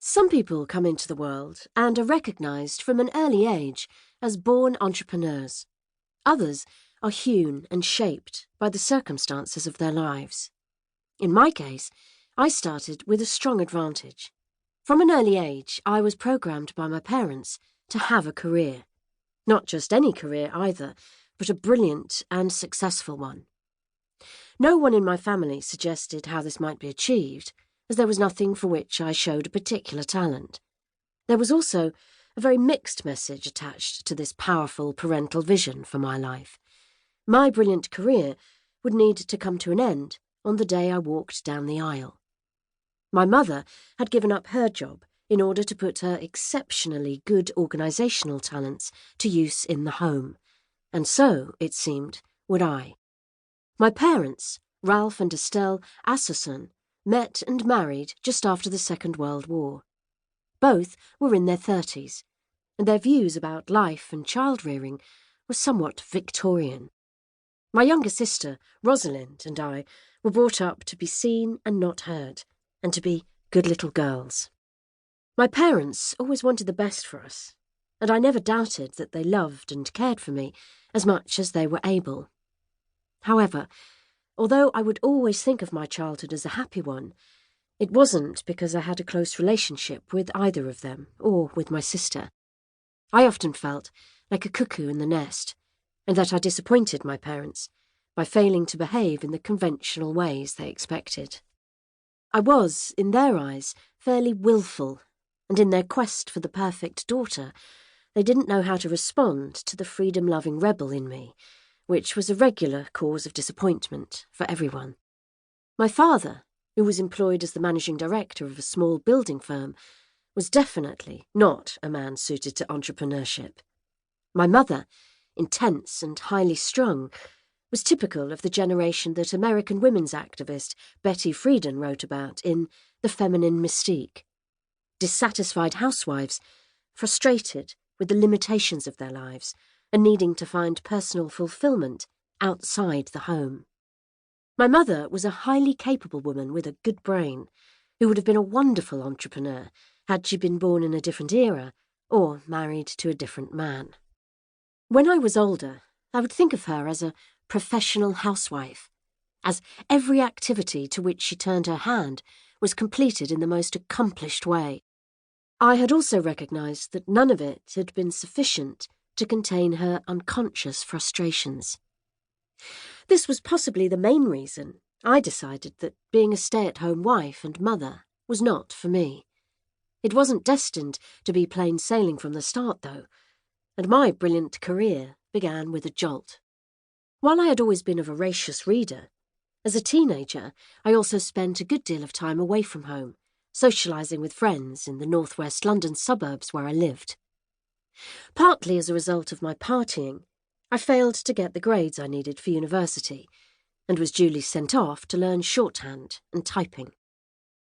Some people come into the world and are recognised from an early age as born entrepreneurs. Others are hewn and shaped by the circumstances of their lives. In my case, I started with a strong advantage. From an early age, I was programmed by my parents to have a career. Not just any career either, but a brilliant and successful one. No one in my family suggested how this might be achieved, as there was nothing for which I showed a particular talent. There was also a very mixed message attached to this powerful parental vision for my life. My brilliant career would need to come to an end on the day I walked down the aisle. My mother had given up her job in order to put her exceptionally good organisational talents to use in the home, and so, it seemed, would I. My parents, Ralph and Estelle Asserson, met and married just after the Second World War. Both were in their 30s, and their views about life and child-rearing were somewhat Victorian. My younger sister, Rosalind, and I were brought up to be seen and not heard, and to be good little girls. My parents always wanted the best for us, and I never doubted that they loved and cared for me as much as they were able. However, although I would always think of my childhood as a happy one, it wasn't because I had a close relationship with either of them or with my sister. I often felt like a cuckoo in the nest, and that I disappointed my parents by failing to behave in the conventional ways they expected. I was, in their eyes, fairly willful, and in their quest for the perfect daughter, they didn't know how to respond to the freedom-loving rebel in me, which was a regular cause of disappointment for everyone. My father, who was employed as the managing director of a small building firm, was definitely not a man suited to entrepreneurship. My mother, intense and highly strung, was typical of the generation that American women's activist Betty Friedan wrote about in The Feminine Mystique. Dissatisfied housewives, frustrated with the limitations of their lives, and needing to find personal fulfillment outside the home. My mother was a highly capable woman with a good brain, who would have been a wonderful entrepreneur had she been born in a different era or married to a different man. When I was older, I would think of her as a professional housewife, as every activity to which she turned her hand was completed in the most accomplished way. I had also recognised that none of it had been sufficient to contain her unconscious frustrations. This was possibly the main reason I decided that being a stay-at-home wife and mother was not for me. It wasn't destined to be plain sailing from the start, though, and my brilliant career began with a jolt. While I had always been a voracious reader, as a teenager I also spent a good deal of time away from home, socialising with friends in the northwest London suburbs where I lived. Partly as a result of my partying, I failed to get the grades I needed for university, and was duly sent off to learn shorthand and typing.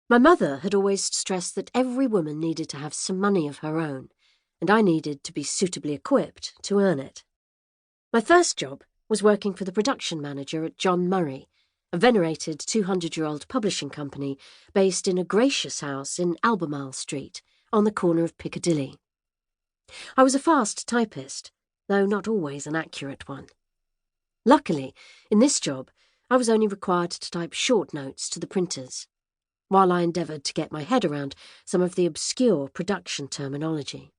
My mother had always stressed that every woman needed to have some money of her own, and I needed to be suitably equipped to earn it. My first job was working for the production manager at John Murray, a venerated 200-year-old publishing company based in a gracious house in Albemarle Street, on the corner of Piccadilly. I was a fast typist, though not always an accurate one. Luckily, in this job, I was only required to type short notes to the printers, while I endeavoured to get my head around some of the obscure production terminology.